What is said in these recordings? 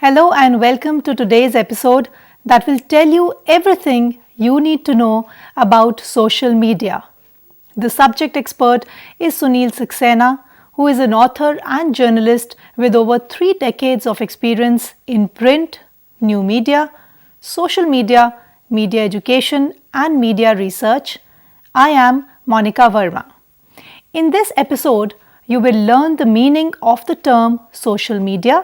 Hello and welcome to today's episode that will tell you everything you need to know about social media. The subject expert is Sunil Saxena, who is an author and journalist with over 3 decades of experience in print, new media, social media, media education and media research. I am Monica Verma. In this episode, you will learn the meaning of the term social media,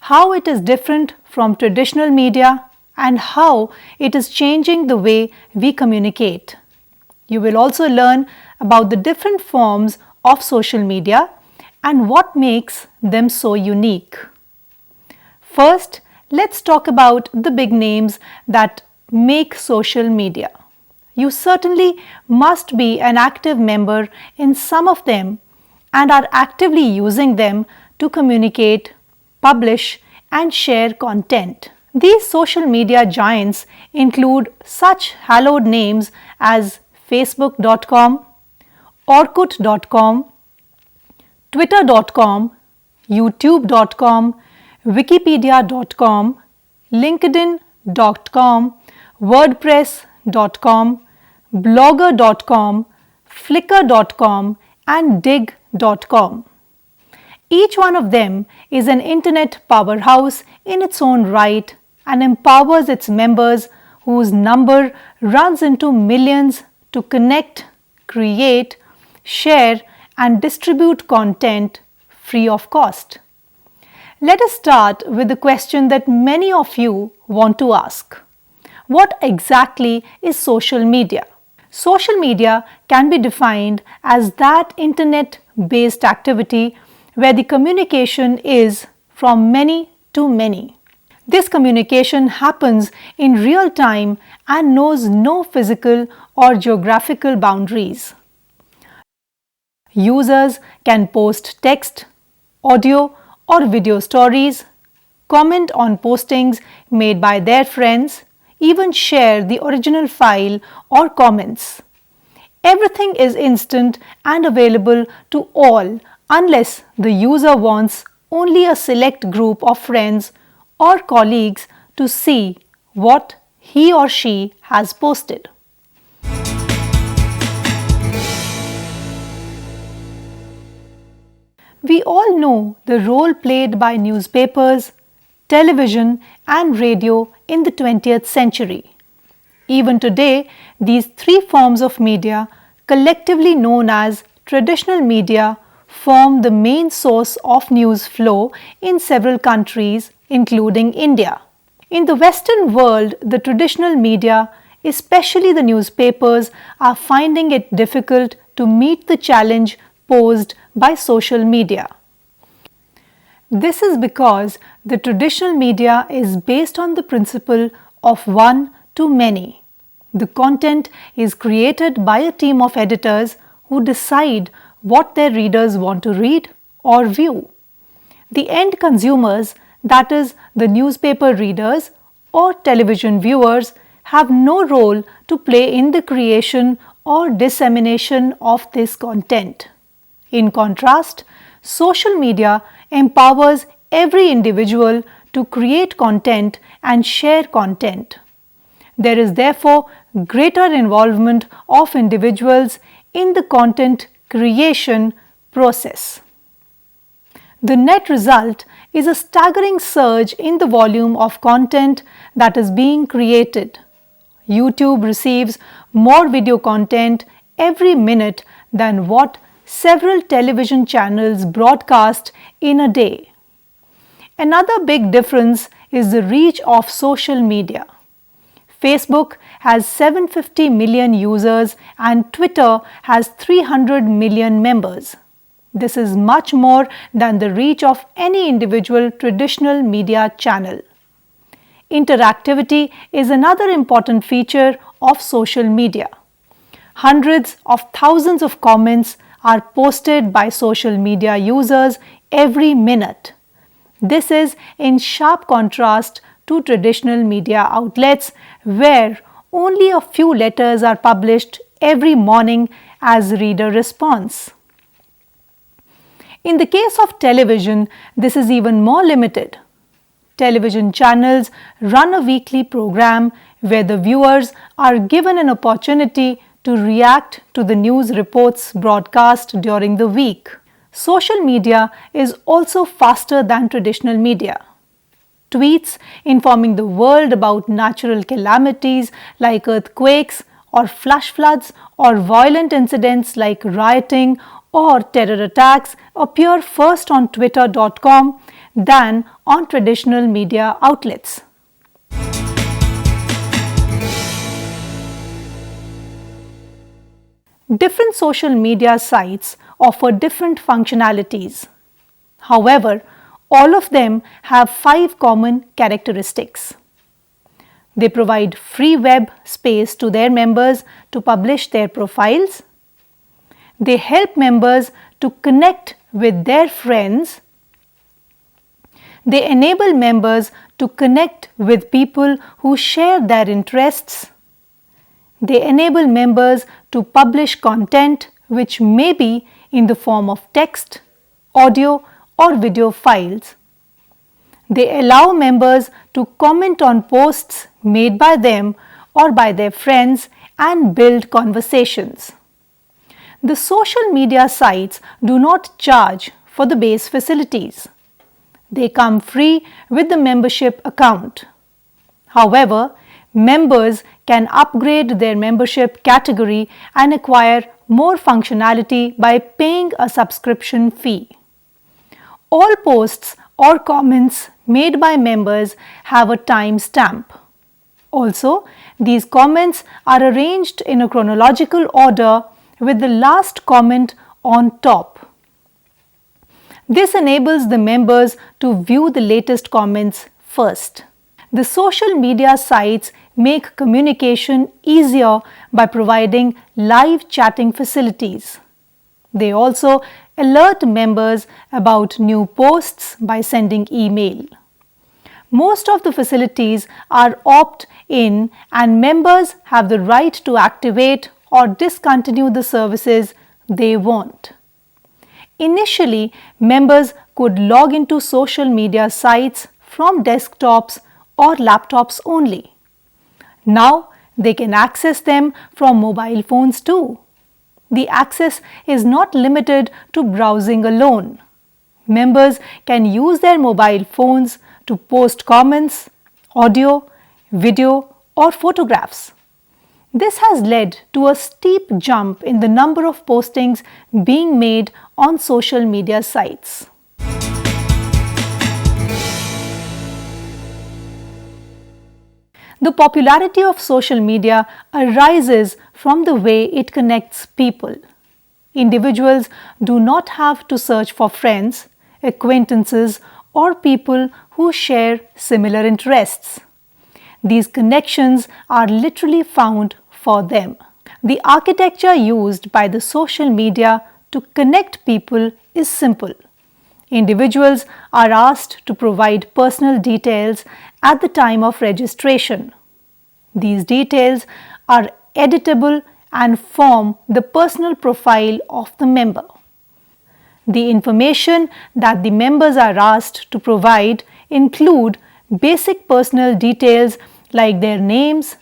how it is different from traditional media, and how it is changing the way we communicate. You will also learn about the different forms of social media and what makes them so unique. First, let's talk about the big names that make social media. You certainly must be an active member in some of them and are actively using them to communicate, publish, and share content. These social media giants include such hallowed names as Facebook.com, Orkut.com, Twitter.com, YouTube.com, Wikipedia.com, LinkedIn.com, WordPress.com, Blogger.com, Flickr.com, and Digg.com. Each one of them is an internet powerhouse in its own right and empowers its members, whose number runs into millions, to connect, create, share, and distribute content free of cost. Let us start with the question that many of you want to ask. What exactly is social media? Social media can be defined as that internet-based activity where the communication is from many to many. This communication happens in real time and knows no physical or geographical boundaries. Users can post text, audio, or video stories, comment on postings made by their friends, even share the original file or comments. Everything is instant and available to all unless the user wants only a select group of friends or colleagues to see what he or she has posted. We all know the role played by newspapers, television, and radio in the 20th century. Even today, these 3 forms of media, collectively known as traditional media, form the main source of news flow in several countries, including India. In the Western world, the traditional media, especially the newspapers, are finding it difficult to meet the challenge posed by social media. This is because the traditional media is based on the principle of one to many. The content is created by a team of editors who decide what their readers want to read or view. The end consumers, that is, the newspaper readers or television viewers, have no role to play in the creation or dissemination of this content. In contrast, social media empowers every individual to create content and share content. There is therefore greater involvement of individuals in the content creation process. The net result is a staggering surge in the volume of content that is being created. YouTube receives more video content every minute than what several television channels broadcast in a day. Another big difference is the reach of social media. Facebook has 750 million users and Twitter has 300 million members. This is much more than the reach of any individual traditional media channel. Interactivity is another important feature of social media. Hundreds of thousands of comments are posted by social media users every minute. This is in sharp contrast to traditional media outlets where only a few letters are published every morning as reader response. In the case of television, this is even more limited. television channels run a weekly program where the viewers are given an opportunity to react to the news reports broadcast during the week. Social media is also faster than traditional media. Tweets informing the world about natural calamities like earthquakes or flash floods or violent incidents like rioting or terror attacks appear first on Twitter.com than on traditional media outlets. Different social media sites offer different functionalities. However, all of them have 5 common characteristics. They provide free web space to their members to publish their profiles. They help members to connect with their friends. They enable members to connect with people who share their interests. They enable members to publish content which may be in the form of text, audio, or video files. They allow members to comment on posts made by them or by their friends and build conversations. The social media sites do not charge for the base facilities. They come free with the membership account. However, members can upgrade their membership category and acquire more functionality by paying a subscription fee. All posts or comments made by members have a time stamp. Also, these comments are arranged in a chronological order with the last comment on top. This enables the members to view the latest comments first. The social media sites make communication easier by providing live chatting facilities. They also alert members about new posts by sending email. Most of the facilities are opt-in and members have the right to activate or discontinue the services they want. Initially, members could log into social media sites from desktops or laptops only. Now, they can access them from mobile phones too. The access is not limited to browsing alone. Members can use their mobile phones to post comments, audio, video, or photographs. This has led to a steep jump in the number of postings being made on social media sites. The popularity of social media arises from the way it connects people. Individuals do not have to search for friends, acquaintances, or people who share similar interests. These connections are literally found for them. The architecture used by the social media to connect people is simple. Individuals are asked to provide personal details at the time of registration. These details are editable and form the personal profile of the member. The information that the members are asked to provide include basic personal details like their names,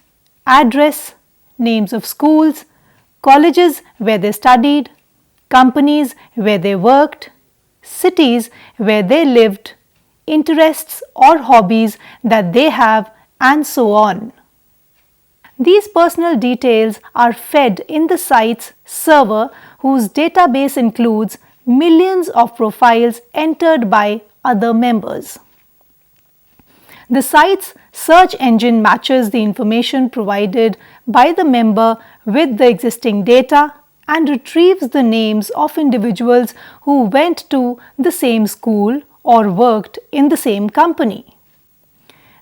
address, names of schools, colleges where they studied, companies where they worked, cities where they lived, interests or hobbies that they have, and so on. These personal details are fed in the site's server, whose database includes millions of profiles entered by other members. The site's search engine matches the information provided by the member with the existing data and retrieves the names of individuals who went to the same school or worked in the same company.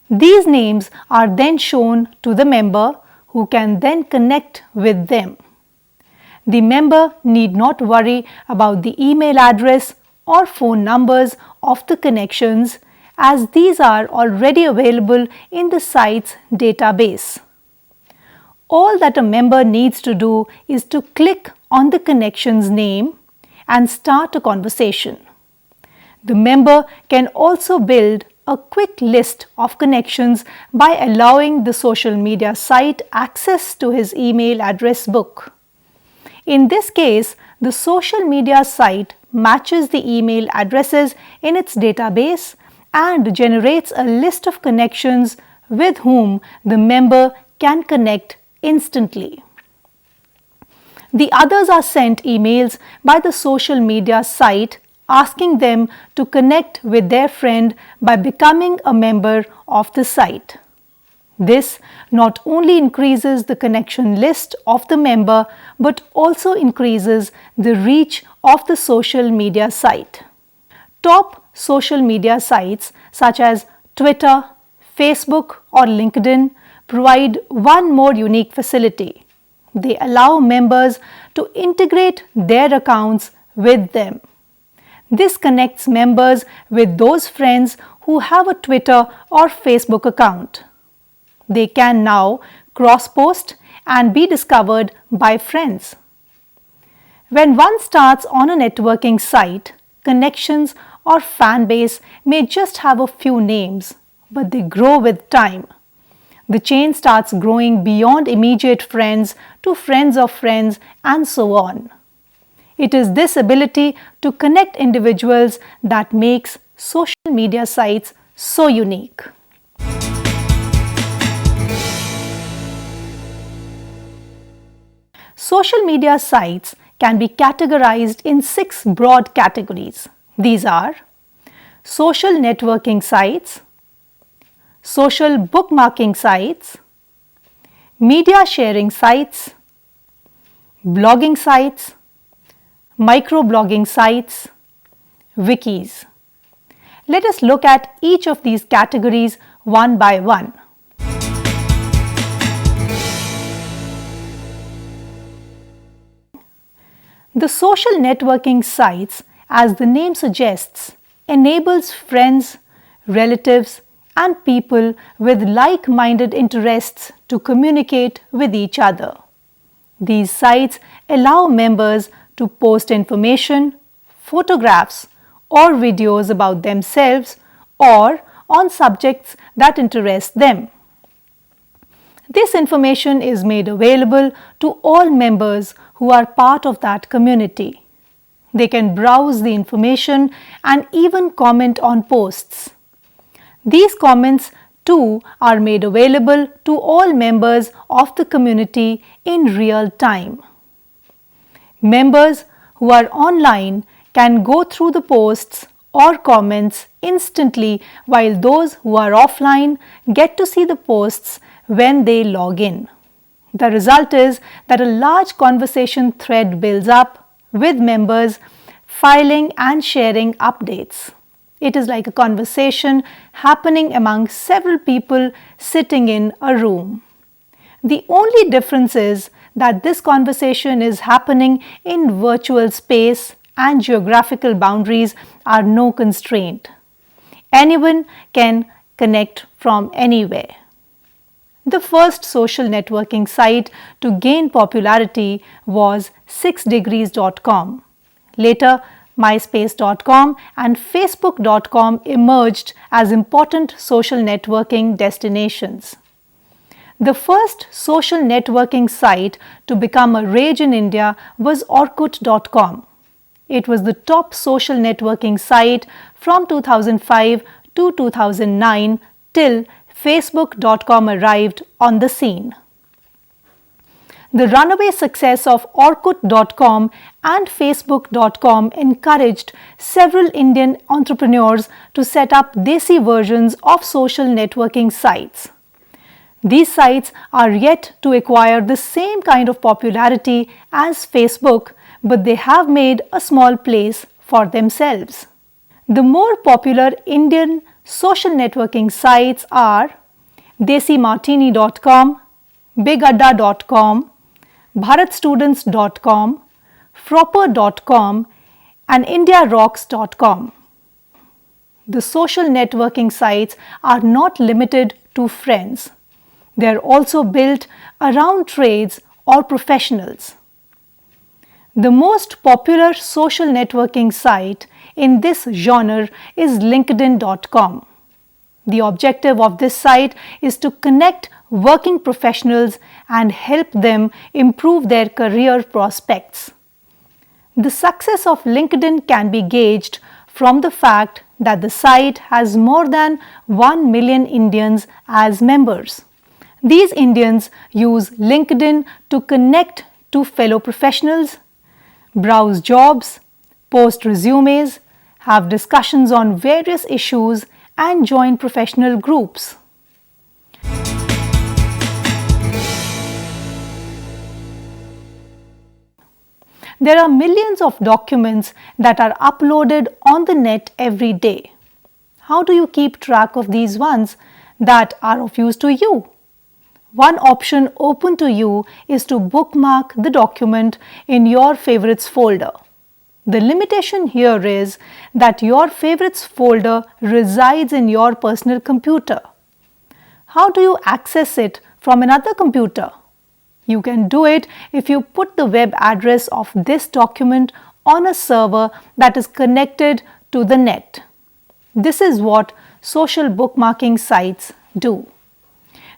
These names are then shown to the member, who can then connect with them. The member need not worry about the email address or phone numbers of the connections, as these are already available in the site's database. All that a member needs to do is to click on the connection's name and start a conversation. The member can also build a quick list of connections by allowing the social media site access to his email address book. In this case, the social media site matches the email addresses in its database and generates a list of connections with whom the member can connect instantly. The others are sent emails by the social media site asking them to connect with their friend by becoming a member of the site. This not only increases the connection list of the member but also increases the reach of the social media site. Top social media sites such as Twitter, Facebook or LinkedIn provide one more unique facility. They allow members to integrate their accounts with them. This connects members with those friends who have a Twitter or Facebook account. They can now cross-post and be discovered by friends. When one starts on a networking site, connections or fan base may just have a few names, but they grow with time. The chain starts growing beyond immediate friends to friends of friends and so on. It is this ability to connect individuals that makes social media sites so unique. Social media sites can be categorized in 6 broad categories. These are social networking sites, social bookmarking sites, media sharing sites, blogging sites, microblogging sites, wikis. Let us look at each of these categories one by one. The social networking sites, as the name suggests, enables friends, relatives, and people with like-minded interests to communicate with each other. These sites allow members to post information, photographs, or videos about themselves or on subjects that interest them. This information is made available to all members who are part of that community. They can browse the information and even comment on posts. These comments too are made available to all members of the community in real time. Members who are online can go through the posts or comments instantly, while those who are offline get to see the posts when they log in. The result is that a large conversation thread builds up with members filing and sharing updates. It is like a conversation happening among several people sitting in a room. The only difference is that this conversation is happening in virtual space and geographical boundaries are no constraint. Anyone can connect from anywhere. The first social networking site to gain popularity was 6degrees.com. Later, myspace.com and facebook.com emerged as important social networking destinations. The first social networking site to become a rage in India was orkut.com. It was the top social networking site from 2005 to 2009 till facebook.com arrived on the scene. The runaway success of orkut.com and facebook.com encouraged several Indian entrepreneurs to set up desi versions of social networking sites. These sites are yet to acquire the same kind of popularity as Facebook, but they have made a small place for themselves. The more popular Indian social networking sites are desimartini.com, bigadda.com, bharatstudents.com, fropper.com and indiarocks.com. The social networking sites are not limited to friends. They are also built around trades or professionals. The most popular social networking site in this genre is linkedin.com. The objective of this site is to connect working professionals and help them improve their career prospects. The success of LinkedIn can be gauged from the fact that the site has more than 1 million Indians as members. These Indians use LinkedIn to connect to fellow professionals, browse jobs, post resumes, have discussions on various issues, and join professional groups. There are millions of documents that are uploaded on the net every day. How do you keep track of these ones that are of use to you? One option open to you is to bookmark the document in your favorites folder. The limitation here is that your favorites folder resides in your personal computer. How do you access it from another computer? You can do it if you put the web address of this document on a server that is connected to the net. This is what social bookmarking sites do.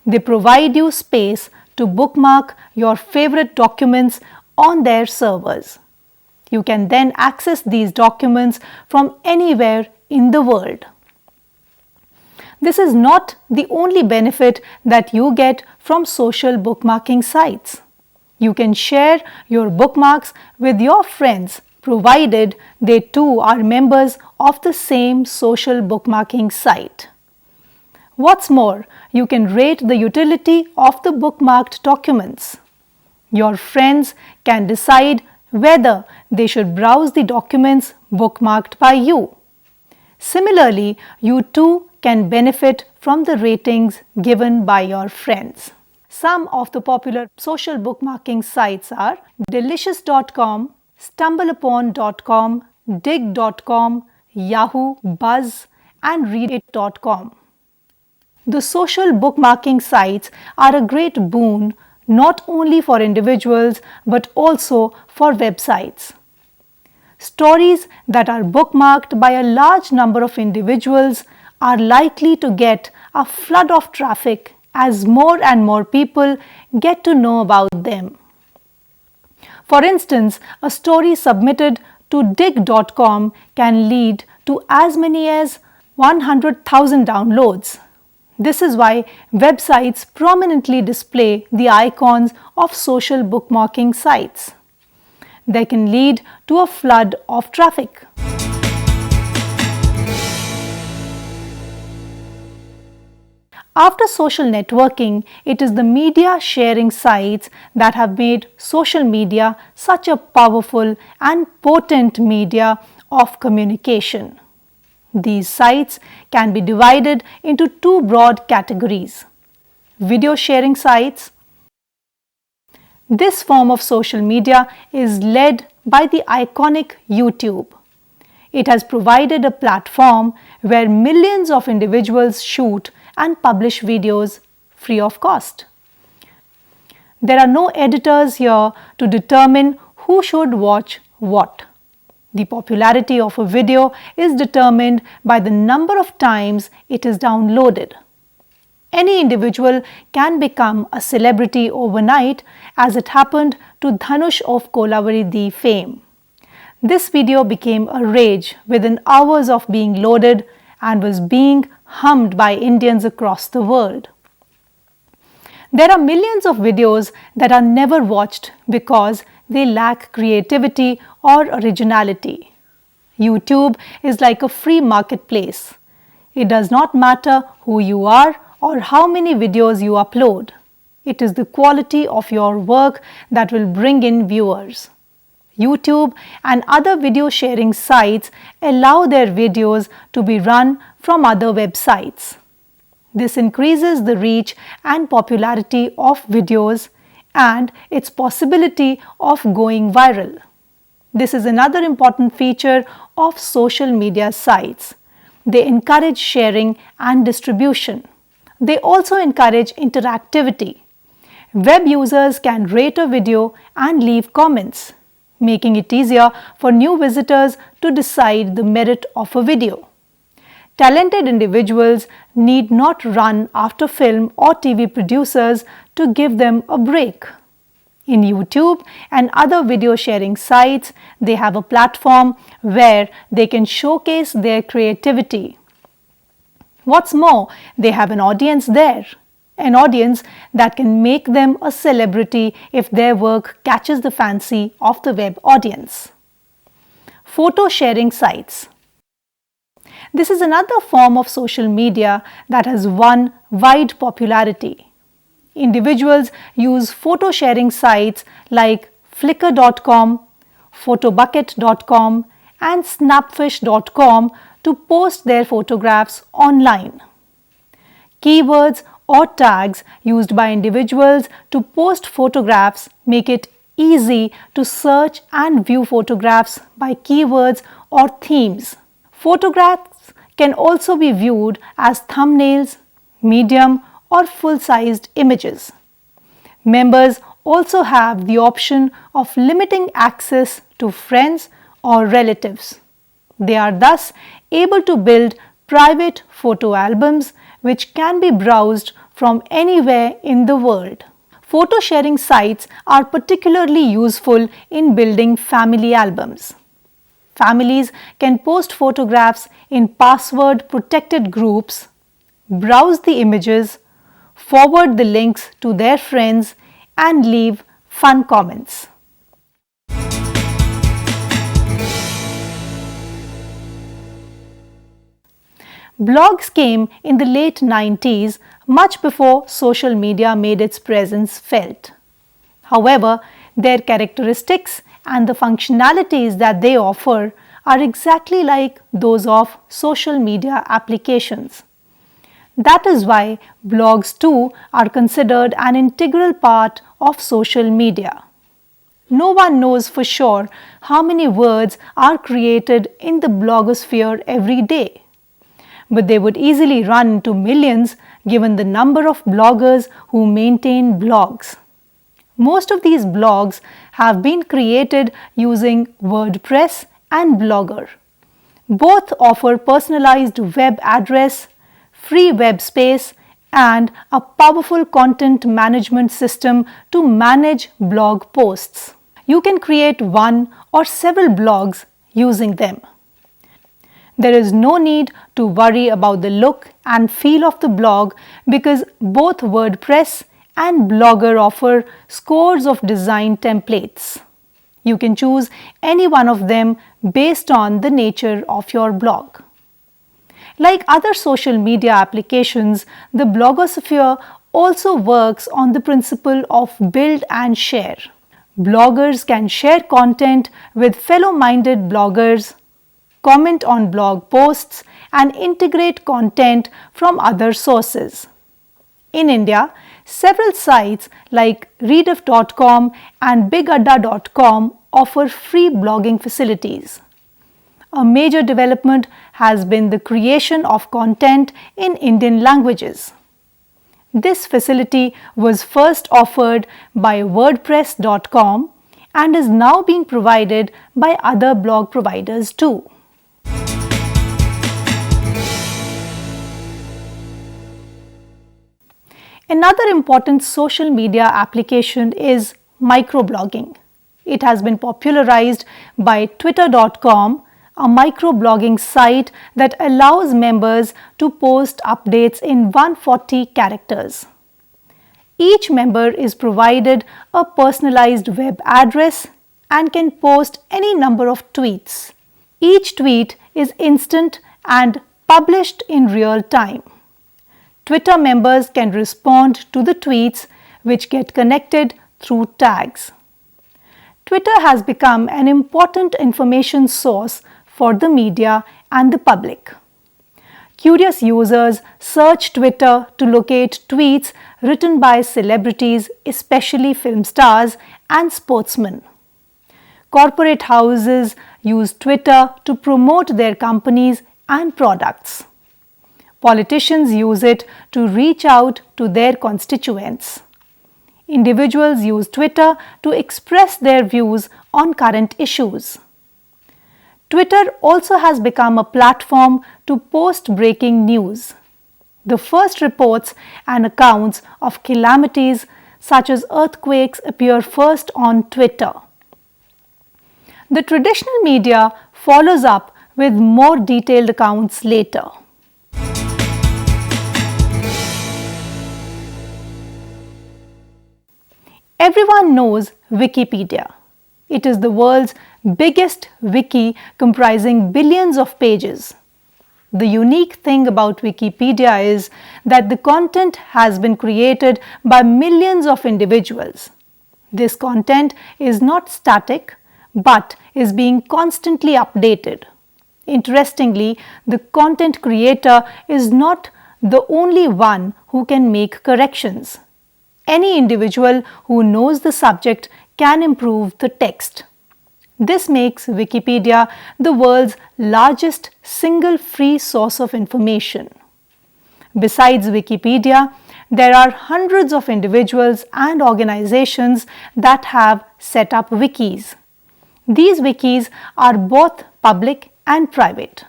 They provide you space to bookmark your favorite documents on their servers. You can then access these documents from anywhere in the world. This is not the only benefit that you get from social bookmarking sites. You can share your bookmarks with your friends provided they too are members of the same social bookmarking site. What's more, you can rate the utility of the bookmarked documents. Your friends can decide whether they should browse the documents bookmarked by you. Similarly, you too can benefit from the ratings given by your friends. Some of the popular social bookmarking sites are delicious.com, stumbleupon.com, dig.com, Yahoo, Buzz, and readit.com. The social bookmarking sites are a great boon not only for individuals but also for websites. Stories that are bookmarked by a large number of individuals are likely to get a flood of traffic as more and more people get to know about them. For instance, a story submitted to dig.com can lead to as many as 100,000 downloads. This is why websites prominently display the icons of social bookmarking sites. They can lead to a flood of traffic. After social networking, it is the media sharing sites that have made social media such a powerful and potent media of communication. These sites can be divided into two broad categories. Video sharing sites. This form of social media is led by the iconic YouTube. It has provided a platform where millions of individuals shoot and publish videos free of cost. There are no editors here to determine who should watch what. The popularity of a video is determined by the number of times it is downloaded. Any individual can become a celebrity overnight, as it happened to Dhanush of Kolavaridi fame. This video became a rage within hours of being loaded and was being hummed by Indians across the world. There are millions of videos that are never watched because they lack creativity or originality. YouTube is like a free marketplace. It does not matter who you are or how many videos you upload. It is the quality of your work that will bring in viewers. YouTube and other video sharing sites allow their videos to be run from other websites. This increases the reach and popularity of videos and its possibility of going viral. This is another important feature of social media sites. They encourage sharing and distribution. They also encourage interactivity. Web users can rate a video and leave comments, making it easier for new visitors to decide the merit of a video. Talented individuals need not run after film or TV producers to give them a break. In YouTube and other video sharing sites, they have a platform where they can showcase their creativity. What's more, they have an audience there, an audience that can make them a celebrity if their work catches the fancy of the web audience. Photo sharing sites. This is another form of social media that has won wide popularity. Individuals use photo sharing sites like Flickr.com, Photobucket.com, and Snapfish.com to post their photographs online. Keywords or tags used by individuals to post photographs make it easy to search and view photographs by keywords or themes. Photographs can also be viewed as thumbnails, medium, or full-sized images. Members also have the option of limiting access to friends or relatives. They are thus able to build private photo albums which can be browsed from anywhere in the world. Photo sharing sites are particularly useful in building family albums. Families can post photographs in password-protected groups, browse the images, forward the links to their friends, and leave fun comments. Blogs came in the late 90s, much before social media made its presence felt. However, their characteristics and the functionalities that they offer are exactly like those of social media applications. That is why blogs too are considered an integral part of social media. No one knows for sure how many words are created in the blogosphere every day, but they would easily run into millions given the number of bloggers who maintain blogs. Most of these blogs have been created using WordPress and Blogger. Both offer personalized web address, free web space, and a powerful content management system to manage blog posts. You can create one or several blogs using them. There is no need to worry about the look and feel of the blog because both WordPress and Blogger offer scores of design templates. You can choose any one of them based on the nature of your blog. Like other social media applications, the blogosphere also works on the principle of build and share. Bloggers can share content with fellow-minded bloggers, comment on blog posts, and integrate content from other sources. In India, several sites like Rediff.com and BigAdda.com offer free blogging facilities. A major development has been the creation of content in Indian languages. This facility was first offered by WordPress.com and is now being provided by other blog providers too. Another important social media application is microblogging. It has been popularized by Twitter.com, a microblogging site that allows members to post updates in 140 characters. Each member is provided a personalized web address and can post any number of tweets. Each tweet is instant and published in real time. Twitter members can respond to the tweets which get connected through tags. Twitter has become an important information source for the media and the public. Curious users search Twitter to locate tweets written by celebrities, especially film stars and sportsmen. Corporate houses use Twitter to promote their companies and products. Politicians use it to reach out to their constituents. Individuals use Twitter to express their views on current issues. Twitter also has become a platform to post breaking news. The first reports and accounts of calamities such as earthquakes appear first on Twitter. The traditional media follows up with more detailed accounts later. Everyone knows Wikipedia. It is the world's biggest wiki comprising billions of pages. The unique thing about Wikipedia is that the content has been created by millions of individuals. This content is not static but is being constantly updated. Interestingly, the content creator is not the only one who can make corrections. Any individual who knows the subject can improve the text. This makes Wikipedia the world's largest single free source of information. Besides Wikipedia, there are hundreds of individuals and organizations that have set up wikis. These wikis are both public and private.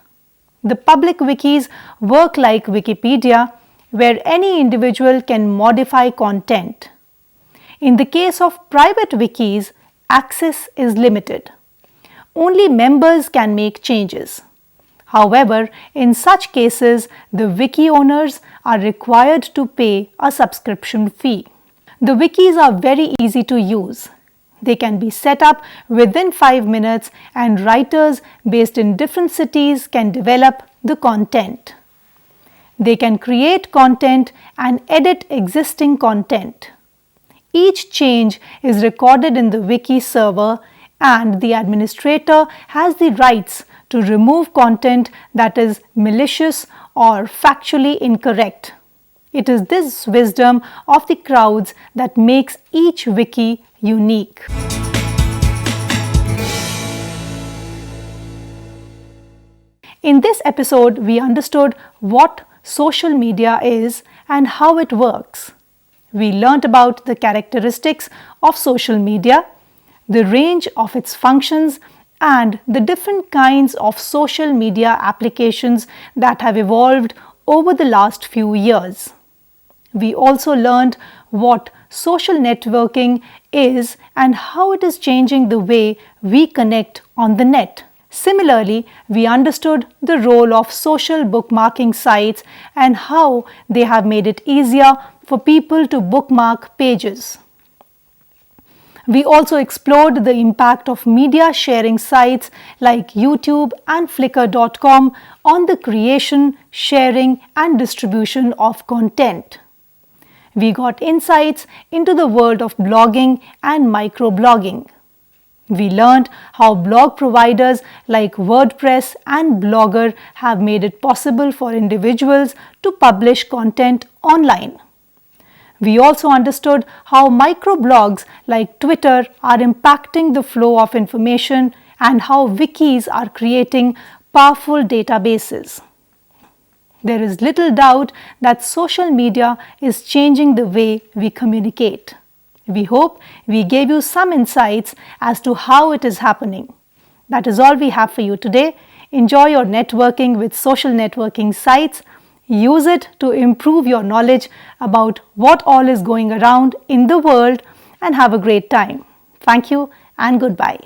The public wikis work like Wikipedia, where any individual can modify content. In the case of private wikis, access is limited. Only members can make changes. However, in such cases, the wiki owners are required to pay a subscription fee. The wikis are very easy to use. They can be set up within 5 minutes and writers based in different cities can develop the content. They can create content and edit existing content. Each change is recorded in the wiki server and the administrator has the rights to remove content that is malicious or factually incorrect. It is this wisdom of the crowds that makes each wiki unique. In this episode, we understood what social media is and how it works. We learnt about the characteristics of social media, the range of its functions, and the different kinds of social media applications that have evolved over the last few years. We also learned what social networking is and how it is changing the way we connect on the net. Similarly, we understood the role of social bookmarking sites and how they have made it easier for people to bookmark pages. We also explored the impact of media sharing sites like YouTube and Flickr.com on the creation, sharing, and distribution of content. We got insights into the world of blogging and microblogging. We learned how blog providers like WordPress and Blogger have made it possible for individuals to publish content online. We also understood how microblogs like Twitter are impacting the flow of information and how wikis are creating powerful databases. There is little doubt that social media is changing the way we communicate. We hope we gave you some insights as to how it is happening. That is all we have for you today. Enjoy your networking with social networking sites. Use it to improve your knowledge about what all is going around in the world and have a great time. Thank you and goodbye.